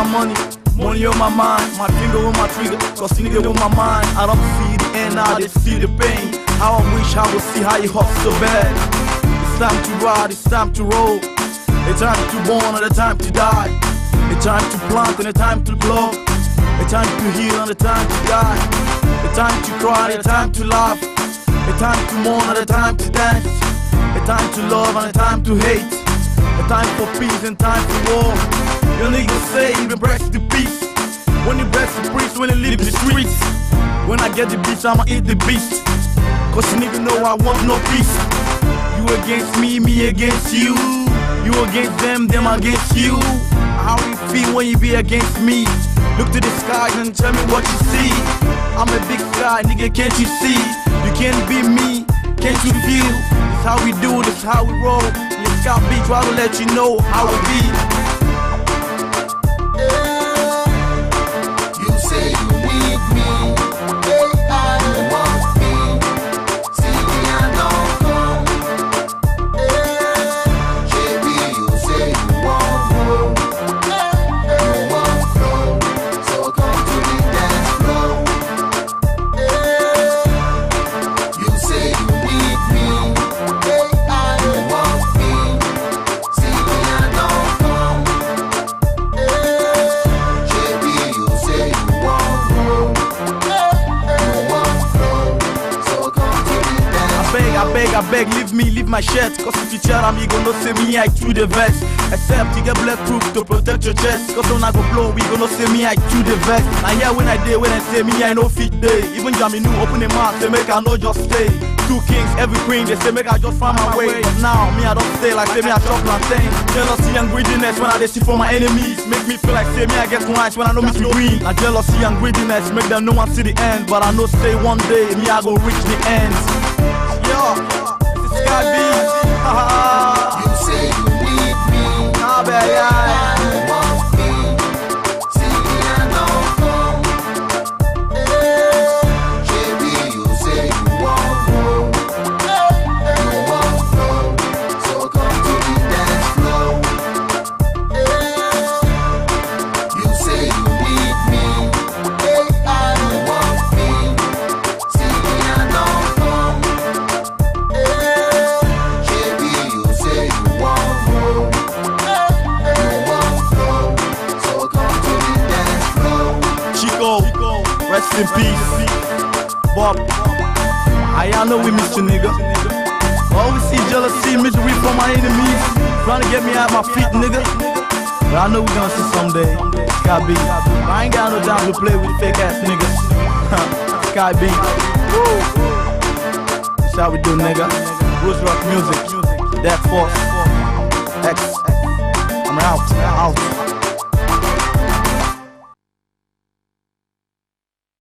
my money, money on my mind, my finger on my trigger, cause nigga on my mind. I don't see the end, I just see the pain. How I wish I would see how you hurt so bad. It's time to ride, it's time to roll. It's time to born and a time to die. It's time to plant and a time to grow. It's time to heal and a time to die. It's time to cry, a time to laugh. It's time to mourn and a time to dance. It's time to love and a time to hate. A time for peace and time for war. Your niggas say even breaks the peace. When you break the priest, when you leave the streets. When I get the beats, I'ma eat the beast. Cause you niggas know I want no peace. You against me, me against you. You against them, them against you. How you feel when you be against me? Look to the sky and tell me what you see. I'm a big guy, nigga, can't you see? You can't be me, can't you feel? This how we do, this how we roll. Let's go beat, try to let you know how it be. You say you need me, hey, I want me. See me, I don't come. JB, you say you want flow, you want flow, so come to the dance floor. You say you need me, hey, I want me. See me, I don't come. JB, you say you want flow, you want flow, so come to the dance. I beg, leave me, leave my shirt. Cause if you chat on me, gonna say me, I chew the vest. Except you get bulletproof to protect your chest. Cause when I go blow, we gonna say me, I chew the vest. And yeah, when I say me, I know fit day. Even Jamie new open the mouth, they make I know just stay. Two kings, every queen, they say make I just find my way. But now, me I don't stay like say me I chop plantain. Jealousy and greediness when I dey see for my enemies. Make me feel like say me I get wise when I know me to win. Now jealousy and greediness make them no one see the end. But I know say one day, me I go reach the end. Yo, this is Sky B. You say you need me, Nah, baby, I want me. See me, I don't come. JB, you say you want flow, you want flow, so come to the dance floor. You say you need me, hey, I want me. See me, I don't come. JB, you say you want flow, you want flow, so come to the dance floor. Chico, rest in peace. Bob, I know we miss you, nigga. Always see jealousy, misery from my enemies. Trying to get me out my feet, nigga. But I know we gonna see someday. Sky B. I ain't got no time to play with fake ass niggas. Sky B. Woo. That's how we do, nigga. Roots Rock Music. That Force. X.